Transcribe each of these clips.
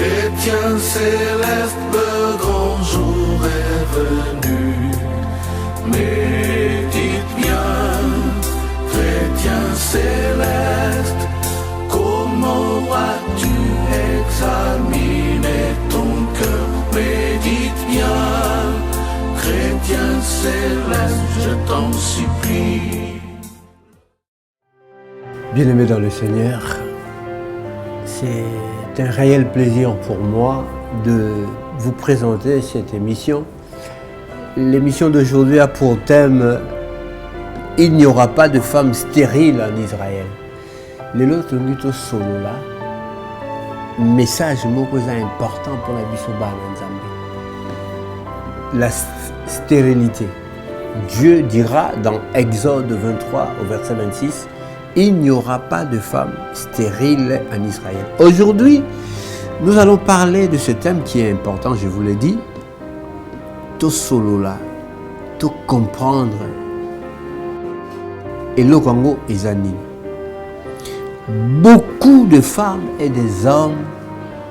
Chrétien céleste, le grand jour est venu. Médite bien, chrétien céleste, comment as-tu examiné ton cœur? Médite bien, chrétien céleste, je t'en supplie. Bien-aimés dans le Seigneur, c'est un réel plaisir pour moi de vous présenter cette émission. L'émission d'aujourd'hui a pour thème « Il n'y aura pas de femmes stériles en Israël ». Lelo tongi solo là, message moko important pour la biso bana nzambe. La stérilité. Dieu dira dans Exode 23 au verset 26, il n'y aura pas de femmes stériles en Israël. Aujourd'hui, nous allons parler de ce thème qui est important, je vous l'ai dit. Tout solo là, tout comprendre. Et le Congo est ani. Beaucoup de femmes et des hommes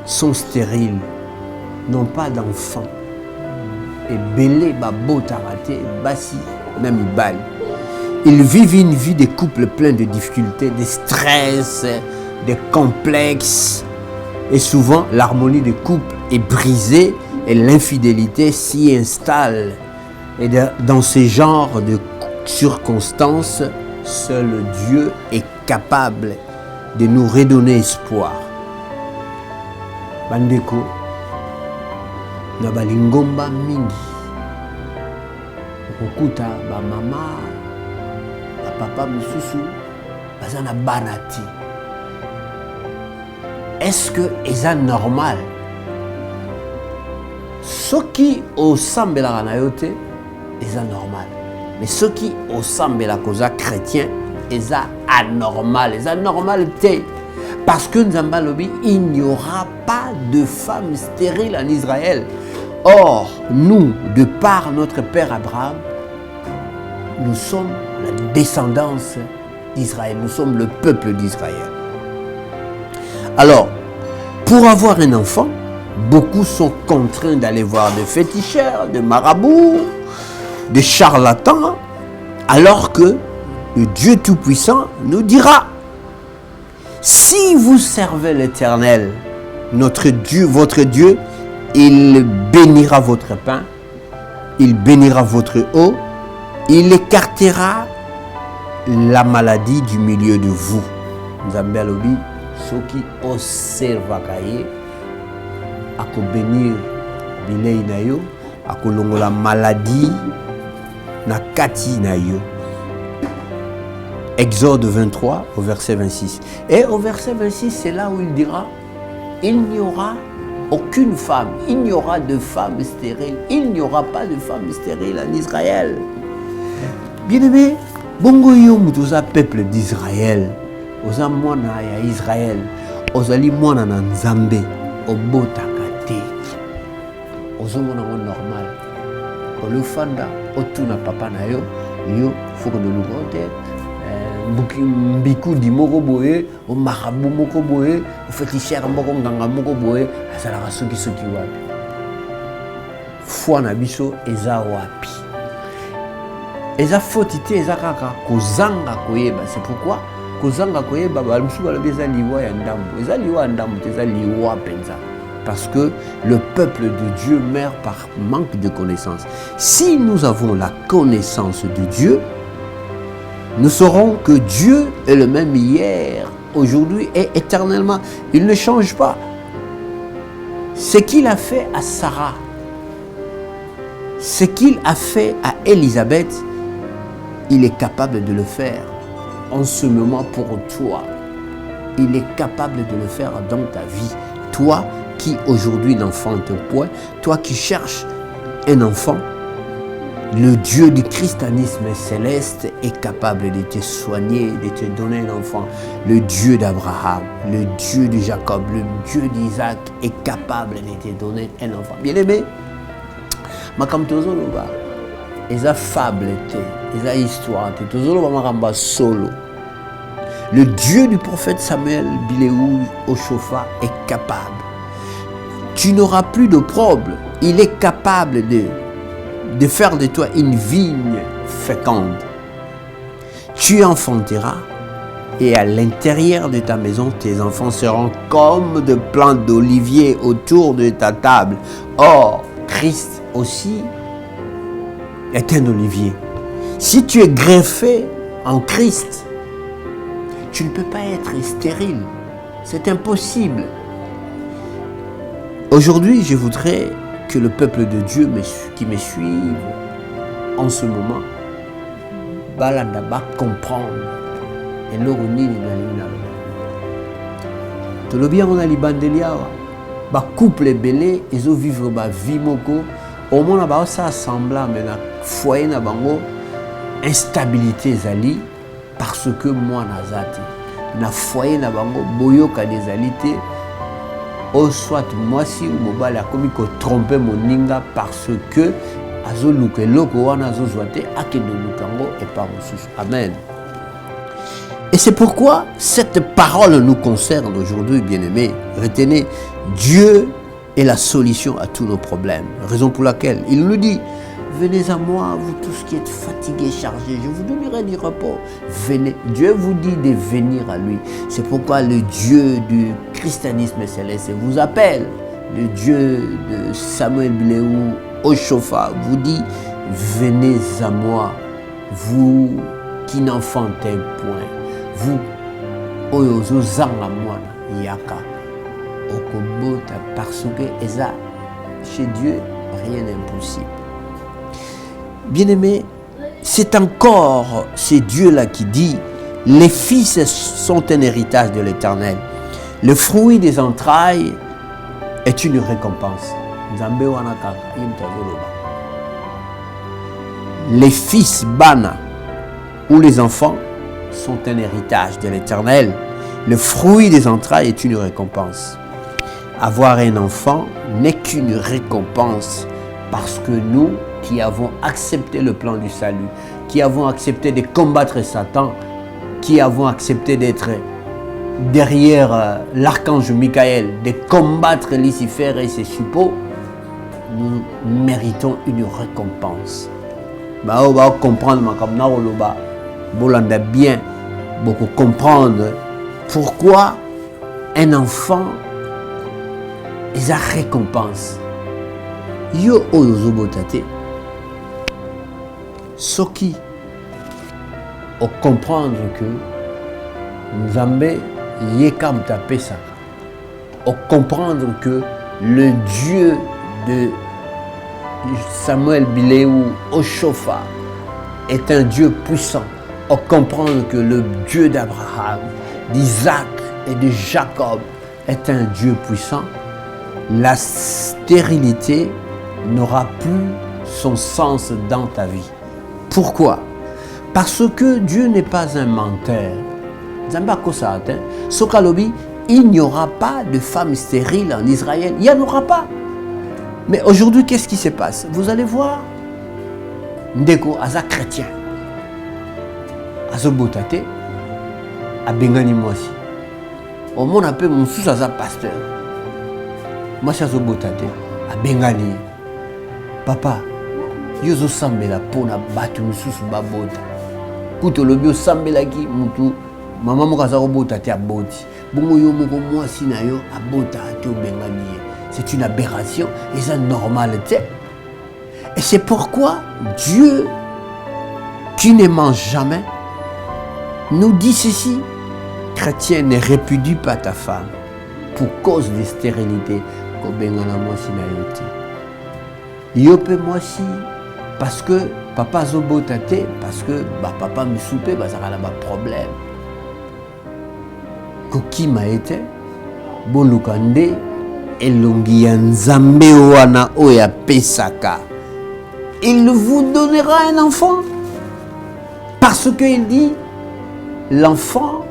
sont stériles, n'ont pas d'enfants. Et belé, babo, tarate, bassi, même ibali. Ils vivent une vie de couple plein de difficultés, de stress, de complexes. Et souvent, l'harmonie du couple est brisée et l'infidélité s'y installe. Et dans ce genre de circonstances, seul Dieu est capable de nous redonner espoir. Bandeko, na balingomba mingi, okukuta ba mama, ba papa mususu, baza na banati. Est-ce que c'est normal? Ce qui au sambela na yote, c'est normal. Mais ce qui au sambela koza chrétien, c'est anormal. C'est anormal. Parce que Nzamba lobi, il n'y aura pas de femmes stériles en Israël. Or, nous, de par notre père Abraham, nous sommes la descendance d'Israël. Nous sommes le peuple d'Israël. Alors, pour avoir un enfant, beaucoup sont contraints d'aller voir des féticheurs, des marabouts, des charlatans, alors que le Dieu Tout-Puissant nous dira, si vous servez l'Éternel, notre Dieu, votre Dieu, il bénira votre pain, il bénira votre eau, il écartera la maladie du milieu de vous. Nzambe alobi, soki oservaka ye, ako bénir bilei na yo, ako longola maladie na kati na yo. Exode 23 au verset 26. Et au verset 26, c'est là où il dira, il n'y aura aucune femme, il n'y aura de femmes stériles, il n'y aura pas de femmes stériles en Israël. Bien-aimé, bongo yo mutoza peuple d'Israël, oza mwana ya Israël, ozali mwana na Nzambe, obotaka te, ozomona ngo normal, olufanda otuna papa na yo, yo foko de lugote, mbiku di moko boye, o marabu moko boye, o féticheur moko nganga moko boye, azalaka soki wapi. Foi na biso eza wapi. Eza foti te eza kaka kozanga koyeba. C'est pourquoi kozanga koyeba balusu balobi eza liwa ya ndambo. Eza liwa ya ndambo te eza liwa penza. Parce que le peuple de Dieu meurt par manque de connaissance. Si nous avons la connaissance de Dieu, nous saurons que Dieu est le même hier, aujourd'hui et éternellement. Il ne change pas. Ce qu'il a fait à Sarah, ce qu'il a fait à Élisabeth, il est capable de le faire en ce moment pour toi. Il est capable de le faire dans ta vie. Toi qui aujourd'hui n'enfante point, toi qui cherches un enfant, le Dieu du christianisme céleste est capable de te soigner, de te donner un enfant. Le Dieu d'Abraham, le Dieu de Jacob, le Dieu d'Isaac est capable de te donner un enfant. Bien aimé, makam tozoloba, eza fable te, eza histoire te, tozoloba makamba solo. Le Dieu du prophète Samuel Biléou Oshofa est capable. Tu n'auras plus d'opprobre. Il est capable de faire de toi une vigne féconde. Tu enfanteras et à l'intérieur de ta maison, tes enfants seront comme de plantes d'olivier autour de ta table. Or, Christ aussi est un olivier. Si tu es greffé en Christ, tu ne peux pas être stérile. C'est impossible. Aujourd'hui, je voudrais que le peuple de Dieu qui me suive en ce moment, balanda va comprendre. Et l'oroni ni na tolobi on a libandelia ba couple belé ezo vivre ba vie moko au mona ba ça sembla mais na foyer na bango instabilité zali parce que moi nazati na foyer na bango boyoka des alités au soit moi si ou mobile a commis ko tromper moninga parce que azo luka loko wana azo zoate akendo lukango et pas mosusu. Amen. Et c'est pourquoi cette parole nous concerne aujourd'hui, bien-aimés. Retenez, Dieu est la solution à tous nos problèmes. Raison pour laquelle il nous dit, venez à moi, vous tous qui êtes fatigués, chargés, je vous donnerai du repos. Venez. Dieu vous dit de venir à lui. C'est pourquoi le Dieu du christianisme céleste vous appelle. Le Dieu de Samuel Biléou, Oshofa, vous dit, venez à moi, vous qui n'enfantez point. Vous, oyozo zanga mwana yaka okobota parce que eza chez Dieu rien n'est impossible. Bien-aimé, c'est encore ce Dieu-là qui dit les fils sont un héritage de l'Éternel. Le fruit des entrailles est une récompense. Les fils bana ou les enfants sont un héritage de l'Éternel. Le fruit des entrailles est une récompense. Avoir un enfant n'est qu'une récompense parce que nous qui avons accepté le plan du salut, qui avons accepté de combattre Satan, qui avons accepté d'être derrière l'archange Michael, de combattre Lucifer et ses suppôts, nous méritons une récompense. On va comprendre Bolanda bien beaucoup comprendre pourquoi un enfant est la récompense. Yo ozobotate soki au comprendre que Nzambe yekam tapesa au comprendre que le Dieu de Samuel Biléou Oshofa est un Dieu puissant. On comprend que le Dieu d'Abraham, d'Isaac et de Jacob est un Dieu puissant. La stérilité n'aura plus son sens dans ta vie. Pourquoi? Parce que Dieu n'est pas un menteur. Il n'y aura pas de femme stérile en Israël. Il n'y en aura pas. Mais aujourd'hui, qu'est-ce qui se passe? Vous allez voir. Ndeko aza chrétien. Azobotate. Abengani mwasi. Au monde appelle mon sous aza pasteur. Moi je azobotate. Abengani. Papa. Yozo sambela pona batu mususu babota. Kuto lobi sambela ki mutu. Maman moko aza kobotate aboti. Bongo yo moko mwasi na yo abota ate obengani. C'est une aberration et c'est normal. Et c'est pourquoi Dieu, qui ne mange jamais, nous dit ceci. Chrétien, ne répudie pas ta femme pour cause de stérilité. Yope moi si parce que papa zobotate, parce que papa me soupe, ça a un problème. Koki m'a été, bolukande, elongi ya nzambe wana oya pesaka. Il vous donnera un enfant. Parce qu'il dit, l'enfant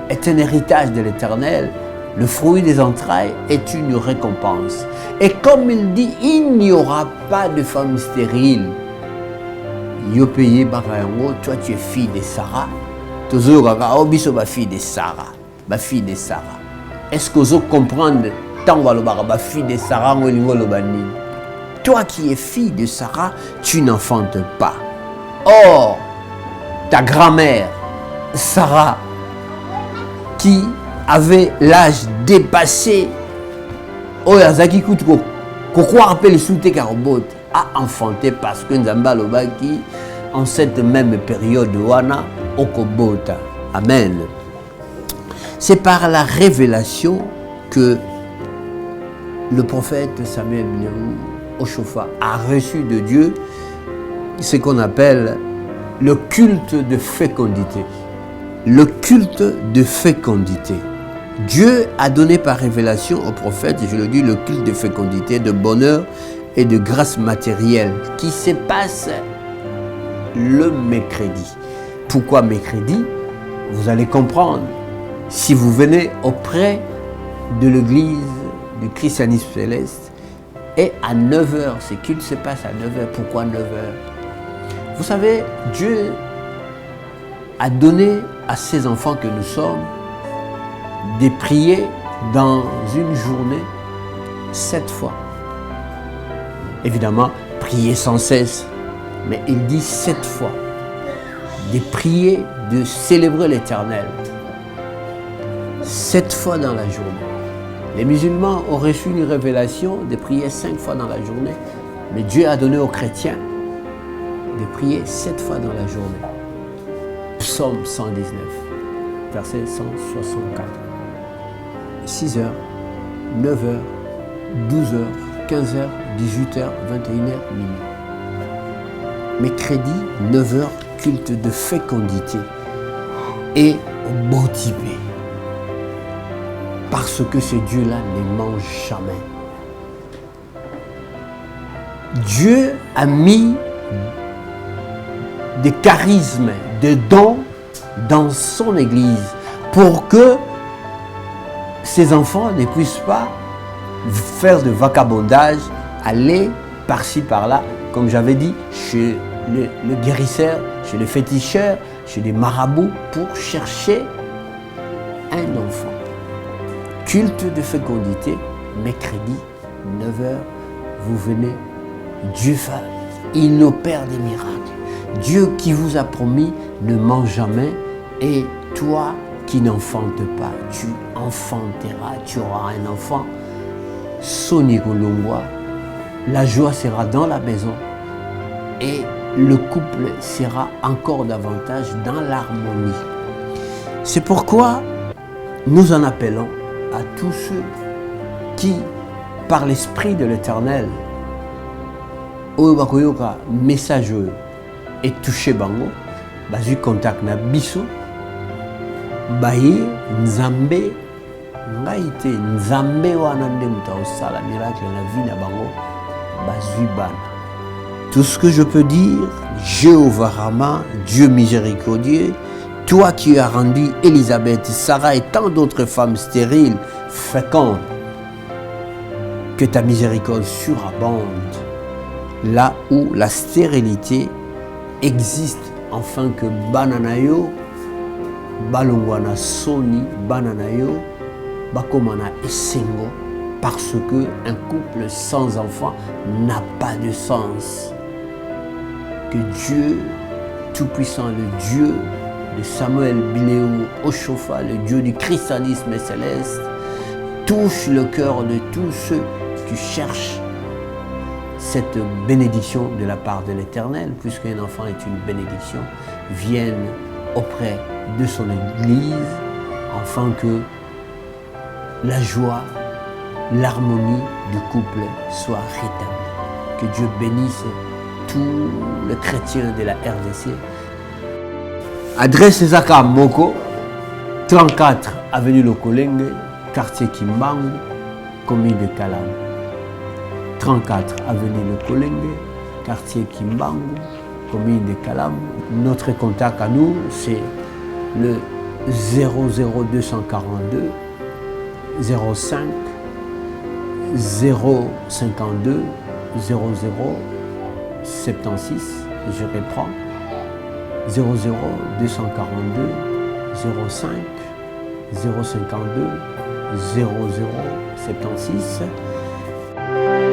est un héritage de l'Éternel. Le fruit des entrailles est une récompense. Et comme il dit, il n'y aura pas de femme stérile. Yo payé bakayango, toi tu es fille de Sarah. Tozo kaka obiso ba fille de Sarah. Ba fille de Sarah. Est-ce que vous comprenez tant fille de Sarah, toi qui es fille de Sarah, tu n'enfantes pas. Or, ta grand-mère, Sarah, qui avait l'âge dépassé, Oyazaki Kutuko, Koko appelle Soute Karobot, a enfanté parce que Nzamba Lobaki, en cette même période, Wana Okobota. Amen. C'est par la révélation que le prophète Samuel Oshofa a reçu de Dieu ce qu'on appelle le culte de fécondité. Le culte de fécondité. Dieu a donné par révélation au prophète, je le dis, le culte de fécondité, de bonheur et de grâce matérielle qui se passe le mercredi. Pourquoi mercredi? Vous allez comprendre si vous venez auprès de l'église du christianisme céleste et à 9h, ce culte se passe à 9h. Pourquoi 9h? Vous savez, Dieu a donné à ses enfants que nous sommes de prier dans une journée 7 fois. Évidemment, prier sans cesse, mais il dit 7 fois. De prier, de célébrer l'Éternel 7 fois dans la journée. Les musulmans ont reçu une révélation de prier 5 fois dans la journée, mais Dieu a donné aux chrétiens de prier 7 fois dans la journée. Psaume 119, verset 164. 6h, 9h, 12h, 15h, 18h, 21h, minuit. Mercredi, 9h, culte de fécondité et motivé. Parce que ce Dieu-là ne mange jamais. Dieu a mis des charismes, des dons dans son église pour que ses enfants ne puissent pas faire de vagabondage, aller par-ci par-là, comme j'avais dit, chez le guérisseur, chez le féticheur, chez les marabouts, pour chercher un enfant. Culte de fécondité, mercredi, 9h, vous venez, Dieu fait, il opère des miracles. Dieu qui vous a promis ne ment jamais, et toi qui n'enfantes pas, tu enfanteras, tu auras un enfant. Soni Golongwa, la joie sera dans la maison et le couple sera encore davantage dans l'harmonie. C'est pourquoi nous en appelons à tous ceux qui, par l'Esprit de l'Éternel, Oyobakoyoka, messageux et touché bango, basu contact na biso, baye nzambe, ngaite nzambe wana nde muta osala miracle na vie na bango, basu bana. Tout ce que je peux dire, Jéhovah Rama, Dieu miséricordieux, toi qui as rendu Élisabeth, Sarah et tant d'autres femmes stériles, fécondes, que ta miséricorde surabonde là où la stérilité existe, afin que bananayo, balongwana soni, bananayo, bakomana esengo, parce que un couple sans enfant n'a pas de sens. Que Dieu Tout-Puissant, le Dieu de Samuel Biléou Oshofa, le Dieu du christianisme céleste, touche le cœur de tous ceux qui cherchent cette bénédiction de la part de l'Éternel, puisqu'un enfant est une bénédiction, vienne auprès de son Église, afin que la joie, l'harmonie du couple soit rétablie. Que Dieu bénisse tous les chrétiens de la RDC. Adresse Zaka Moko, 34 avenue Lokolenge, quartier Kimbangu, commune de Kalam. 34 avenue Lokolenge, quartier Kimbangu, commune de Kalam. Notre contact à nous, c'est le 00242 05 052 00 76. Je reprends 00242 05 052 0076